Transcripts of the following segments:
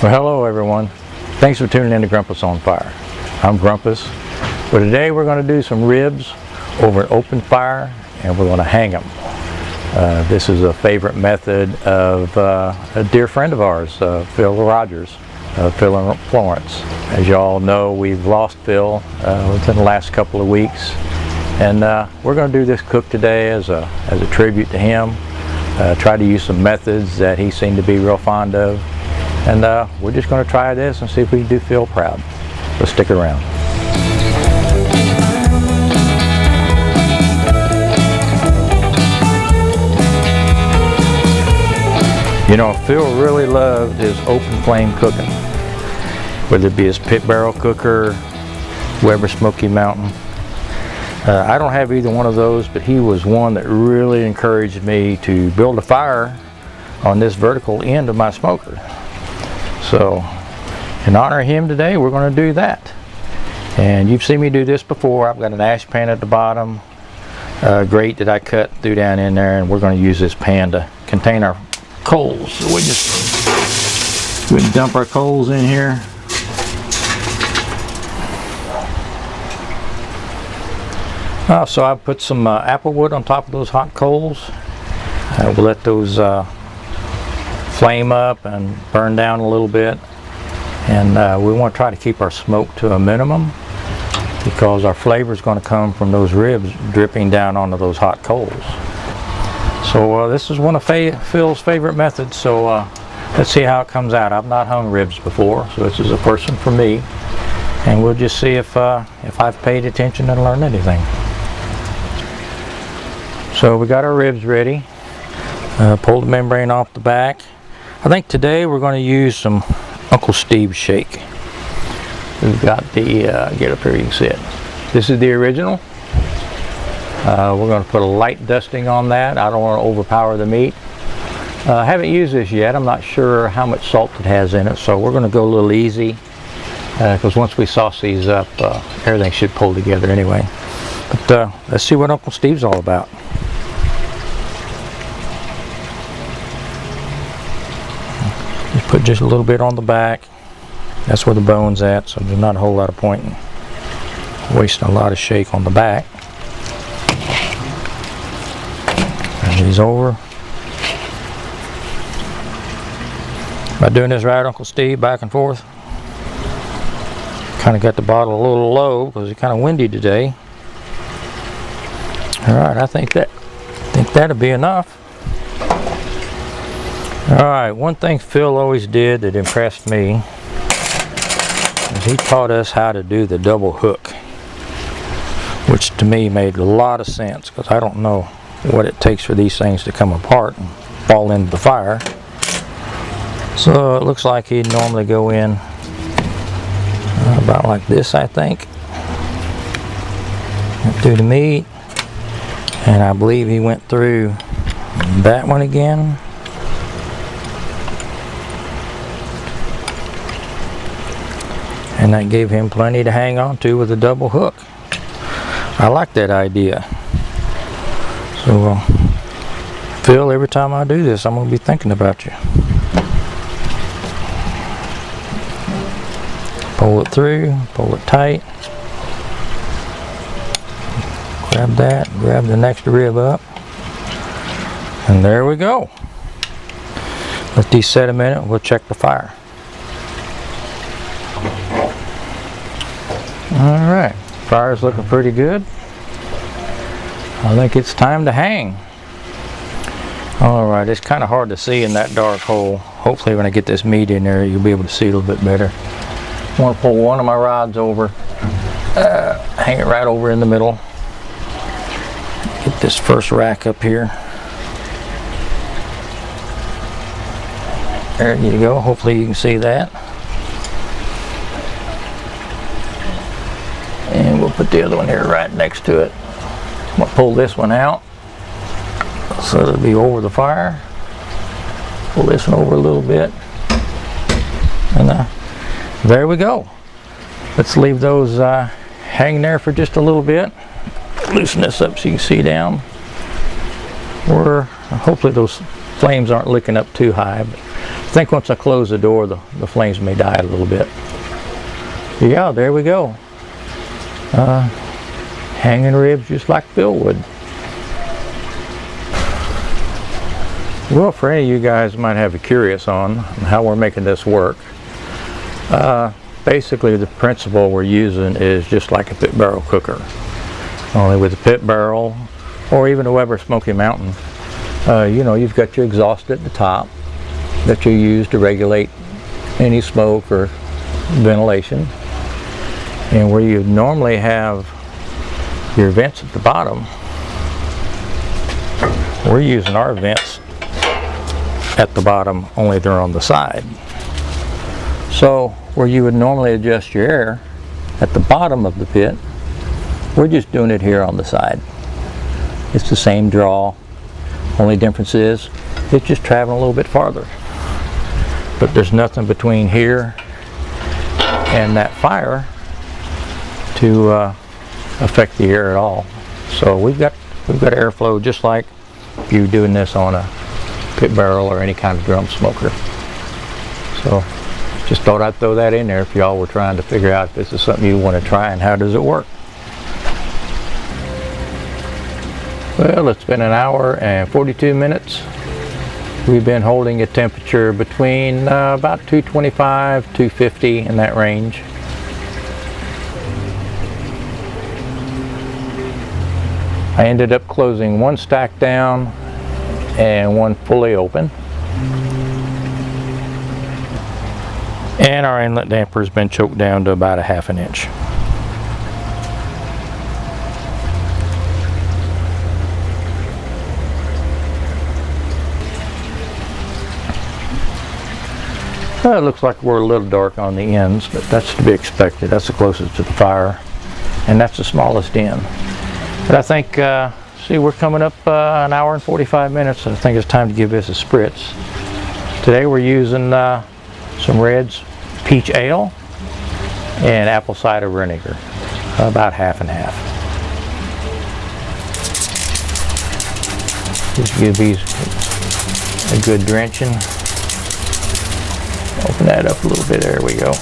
Well, hello everyone. Thanks for tuning in to Grumpus on Fire. I'm Grumpus. But today we're going to do some ribs over an open fire, and we're going to hang them. This is a favorite method of a dear friend of ours, Phil Rogers, Phil and Florence. As you all know, we've lost Phil within the last couple of weeks, and we're going to do this cook today as a tribute to him. Try to use some methods that he seemed to be real fond of. And we're just going to try this and see if we can do Phil proud. So stick around. You know, Phil really loved his open flame cooking. Whether it be his pit barrel cooker, Weber Smoky Mountain. I don't have either one of those, but he was one that really encouraged me to build a fire on this vertical end of my smoker. So, in honor of him today, we're going to do that. And you've seen me do this before. I've got an ash pan at the bottom, grate that I cut through down in there, and we're going to use this pan to contain our coals. So we just dump our coals in here. So I've put some apple wood on top of those hot coals. We'll let those flame up and burn down a little bit, and we want to try to keep our smoke to a minimum because our flavor is going to come from those ribs dripping down onto those hot coals. So this is one of Phil's favorite methods, so let's see how it comes out. I've not hung ribs before, so this is a first one for me, and we'll just see if I've paid attention and learned anything. So we got our ribs ready. Pull the membrane off the back. I think today we're going to use some Uncle Steve's shake. We've got the, get up here you can see it. This is the original. We're going to put a light dusting on that. I don't want to overpower the meat. I haven't used this yet. I'm not sure how much salt it has in it, so we're going to go a little easy because once we sauce these up, everything should pull together anyway. But let's see what Uncle Steve's all about. Put just a little bit on the back. That's where the bone's at, so there's not a whole lot of point in wasting a lot of shake on the back. Turn these over. Am I doing this right, Uncle Steve? Back and forth. Kind of got the bottle a little low because it's kind of windy today. All right, I think that'll be enough. Alright, one thing Phil always did that impressed me is he taught us how to do the double hook, which to me made a lot of sense because I don't know what it takes for these things to come apart and fall into the fire. So it looks like he'd normally go in about like this, I think, through the meat, and I believe he went through that one again. And that gave him plenty to hang on to with a double hook. I like that idea. So, Phil, every time I do this, I'm going to be thinking about you. Pull it through, pull it tight. Grab that, grab the next rib up. And there we go. Let these set a minute, we'll check the fire. Alright, fire's looking pretty good. I think it's time to hang. Alright, it's kind of hard to see in that dark hole. Hopefully when I get this meat in there you'll be able to see a little bit better. I want to pull one of my rods over, hang it right over in the middle. Get this first rack up here. There you go, hopefully you can see that. And we'll put the other one here right next to it. I'm going to pull this one out so it'll be over the fire. Pull this one over a little bit. And there we go. Let's leave those hang there for just a little bit. Loosen this up so you can see down. Hopefully those flames aren't licking up too high. But think once I close the door, the flames may die a little bit. Yeah, there we go. Hanging ribs just like Phil would. Well, for any of you guys might have a curious on how we're making this work, basically the principle we're using is just like a pit barrel cooker. Only with a pit barrel, or even a Weber Smoky Mountain, you know, you've got your exhaust at the top that you use to regulate any smoke or ventilation. And where you normally have your vents at the bottom, we're using our vents at the bottom, only they're on the side. So where you would normally adjust your air at the bottom of the pit, we're just doing it here on the side. It's the same draw, only difference is it's just traveling a little bit farther. But there's nothing between here and that fire to affect the air at all. So we've got airflow just like if you're doing this on a pit barrel or any kind of drum smoker. So just thought I'd throw that in there if y'all were trying to figure out if this is something you want to try and how does it work. Well, it's been an hour and 42 minutes. We've been holding a temperature between about 225, 250 in that range. I ended up closing one stack down and one fully open. And our inlet damper has been choked down to about a ½ inch. Well, it looks like we're a little dark on the ends, but that's to be expected. That's the closest to the fire, and that's the smallest end. But I think, see, we're coming up an hour and 45 minutes, so I think it's time to give this a spritz. Today we're using some Renz peach ale and apple cider vinegar, about half and half. Just give these a good drenching. Open that up a little bit, there we go.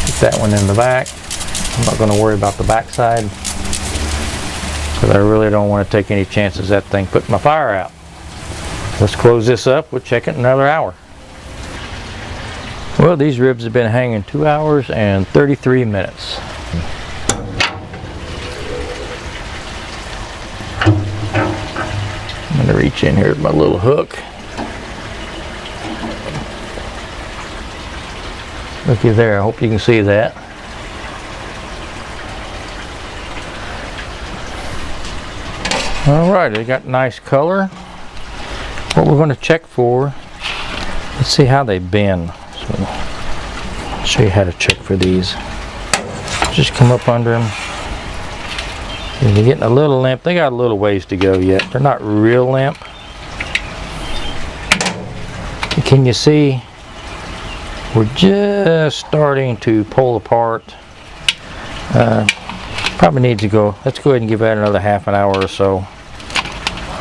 Put that one in the back. I'm not going to worry about the back side because I really don't want to take any chances that thing put my fire out. Let's close this up. We'll check it in another hour. Well, these ribs have been hanging 2 hours and 33 minutes. I'm going to reach in here with my little hook. Looky there, I hope you can see that. Alright, they got nice color. What we're going to check for, let's see how they bend. So I'll show you how to check for these. Just come up under them. And they're getting a little limp. They got a little ways to go yet. They're not real limp. Can you see? We're just starting to pull apart. Probably need to go. Let's go ahead and give that another half an hour or so.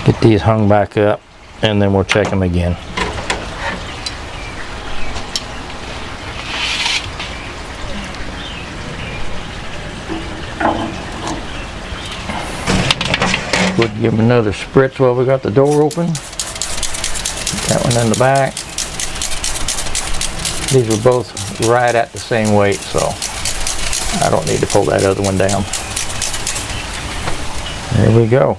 Get these hung back up, and then we'll check them again. We'll give them another spritz while we got the door open. That one in the back. These are both right at the same weight, so I don't need to pull that other one down. There we go.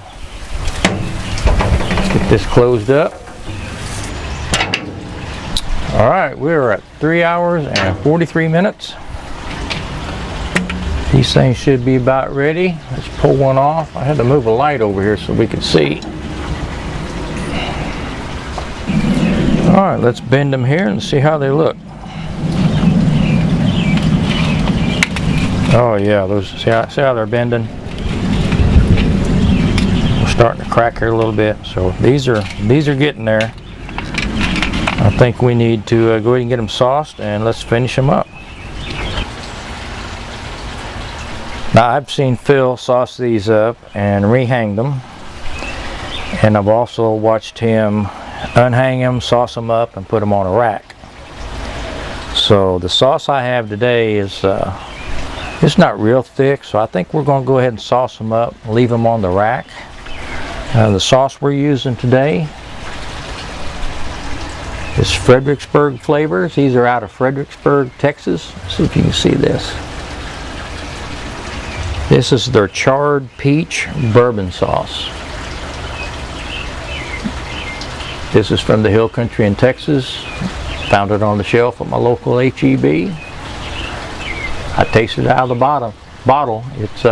Let's get this closed up. Alright, we're at 3 hours and 43 minutes. These things should be about ready. Let's pull one off. I had to move a light over here so we could see. Alright, let's bend them here and see how they look. Oh yeah, those see how they're bending? We're starting to crack here a little bit. So these are getting there. I think we need to go ahead and get them sauced, and let's finish them up. Now I've seen Phil sauce these up and rehang them, And I've also watched him unhang them, sauce them up, and put them on a rack. So the sauce I have today is it's not real thick, so I think we're going to go ahead and sauce them up, leave them on the rack. The sauce we're using today is Fredericksburg flavors. These are out of Fredericksburg, Texas. Let's see if you can see this. This is their charred peach bourbon sauce. This is from the Hill Country in Texas. Found it on the shelf at my local HEB. I tasted it out of the bottle. It's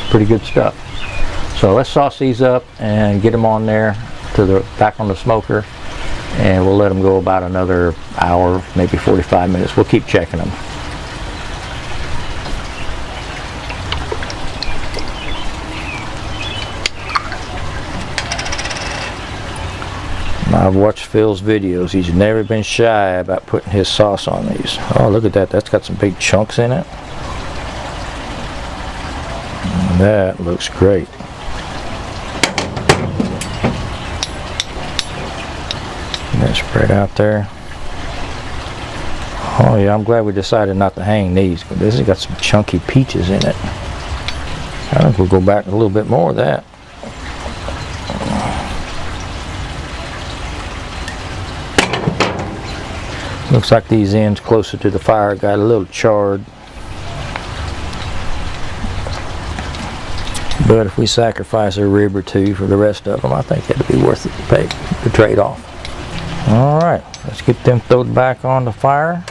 pretty good stuff. So let's sauce these up and get them on there back on the smoker, and we'll let them go about another hour, maybe 45 minutes. We'll keep checking them. I've watched Phil's videos. He's never been shy about putting his sauce on these. Oh, look at that. That's got some big chunks in it. That looks great. That's spread out there. Oh yeah, I'm glad we decided not to hang these, but this has got some chunky peaches in it. I think we'll go back a little bit more of that. Looks like these ends closer to the fire got a little charred. But if we sacrifice a rib or two for the rest of them, I think it'd be worth it to pay the trade-off. Alright, let's get them thrown back on the fire.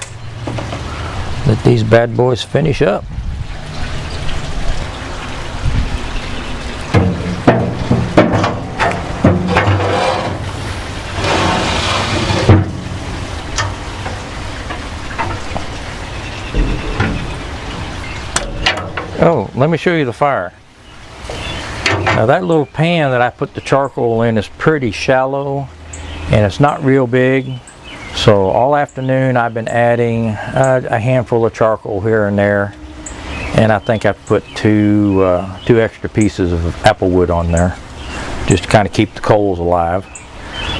Let these bad boys finish up. Oh, let me show you the fire. Now that little pan that I put the charcoal in is pretty shallow and it's not real big. So all afternoon I've been adding a handful of charcoal here and there, and I think I put two extra pieces of apple wood on there just to kind of keep the coals alive.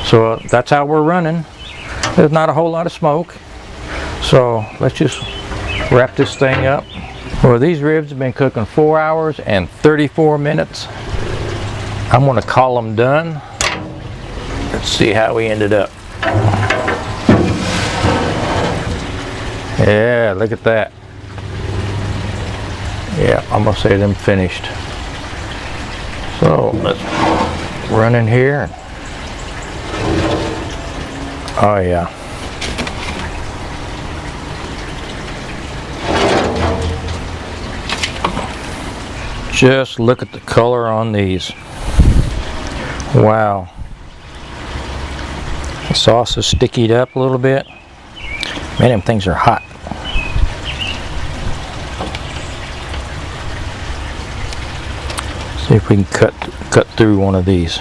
So that's how we're running. There's not a whole lot of smoke, so let's just wrap this thing up. Well, these ribs have been cooking 4 hours and 34 minutes. I'm going to call them done. Let's see how we ended up. Yeah, look at that. Yeah, I'm going to say them finished. So let's run in here. Oh yeah. Just look at the color on these. Wow. The sauce is stickied up a little bit. Man, them things are hot. See if we can cut through one of these.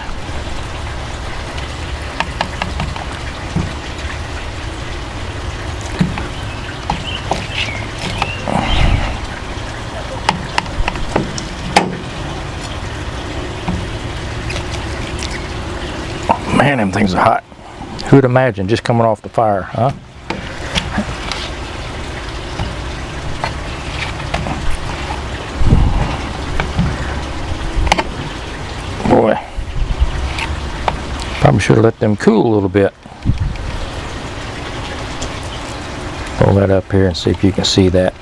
Man, them things are hot. Who'd imagine just coming off the fire, huh? Boy. Probably should have let them cool a little bit. Pull that up here and see if you can see that.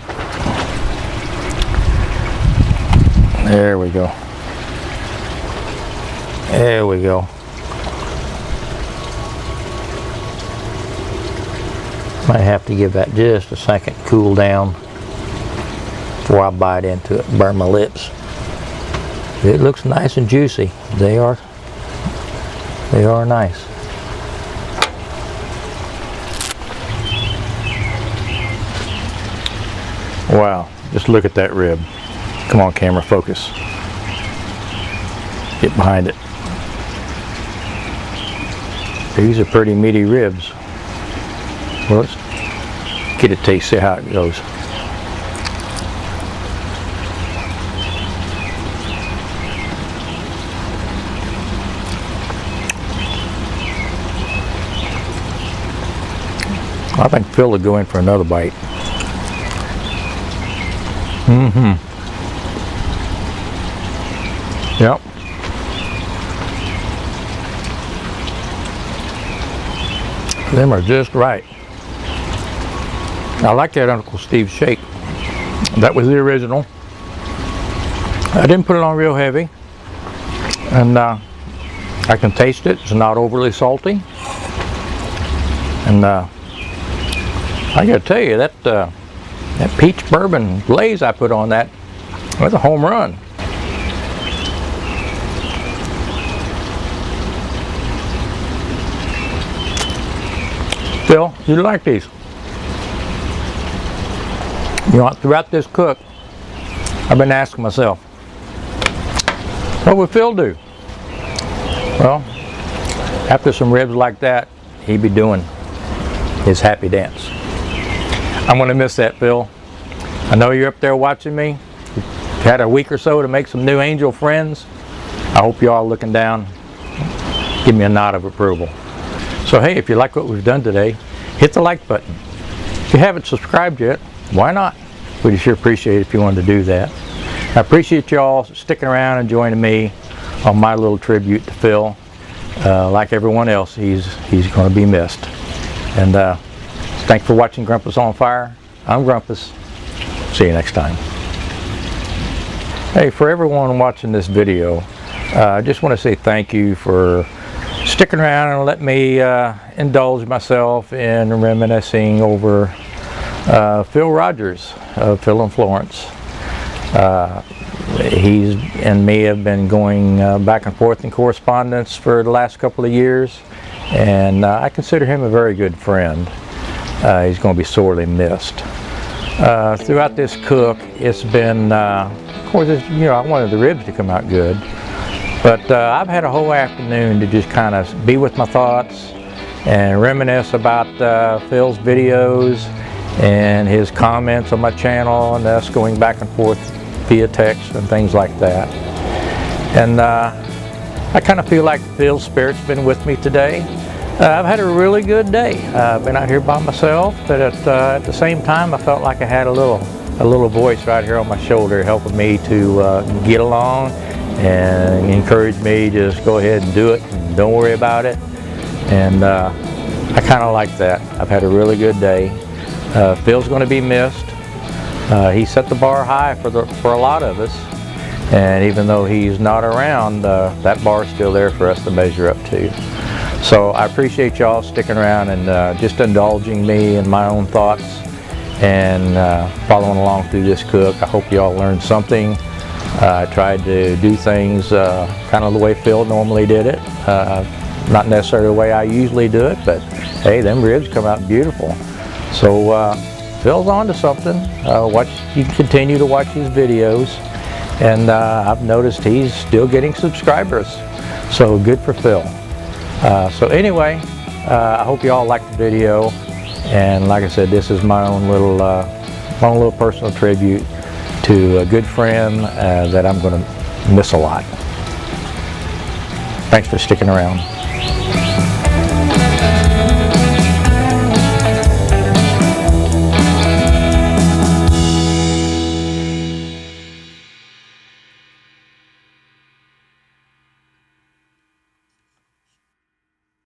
There we go. There we go. Might have to give that just a second to cool down before I bite into it and burn my lips. It looks nice and juicy. They are nice. Wow, just look at that rib. Come on, camera, focus. Get behind it. These are pretty meaty ribs. Well, let's get a taste, see how it goes. I think Phil will go in for another bite. Yep. Them are just right. I like that Uncle Steve's shake. That was the original. I didn't put it on real heavy. And I can taste it. It's not overly salty. And I gotta tell you, that peach bourbon glaze I put on that was a home run. Phil, you like these? You know, throughout this cook, I've been asking myself, what would Phil do? Well, after some ribs like that, he'd be doing his happy dance. I'm gonna miss that, Phil. I know you're up there watching me. You've had a week or so to make some new angel friends. I hope you're all looking down. Give me a nod of approval. So hey, if you like what we've done today, hit the like button. If you haven't subscribed yet, why not? We'd sure appreciate it if you wanted to do that. I appreciate you all sticking around and joining me on my little tribute to Phil. Like everyone else, he's going to be missed. And thanks for watching Grumpus on Fire. I'm Grumpus. See you next time. Hey, for everyone watching this video, I just want to say thank you for sticking around and let me indulge myself in reminiscing over Phil Rogers of Phil and Florence. He and me have been going back and forth in correspondence for the last couple of years, and I consider him a very good friend. He's going to be sorely missed. Throughout this cook, it's been, of course, you know, I wanted the ribs to come out good, but I've had a whole afternoon to just kind of be with my thoughts and reminisce about Phil's videos and his comments on my channel, and us going back and forth via text and things like that. And I kind of feel like Phil's spirit's been with me today. I've had a really good day. I've been out here by myself, but at the same time I felt like I had a little voice right here on my shoulder helping me to get along and encourage me to just go ahead and do it and don't worry about it. And I kind of like that. I've had a really good day. Phil's going to be missed. He set the bar high for a lot of us, and even though he's not around, that bar is still there for us to measure up to. So I appreciate y'all sticking around and just indulging me in my own thoughts and following along through this cook. I hope y'all learned something. I tried to do things kind of the way Phil normally did it. Not necessarily the way I usually do it, but hey, them ribs come out beautiful. So Phil's on to something. You can continue to watch his videos, and I've noticed he's still getting subscribers. So good for Phil. So anyway, I hope you all liked the video, and like I said, this is my own little personal tribute to a good friend that I'm going to miss a lot. Thanks for sticking around.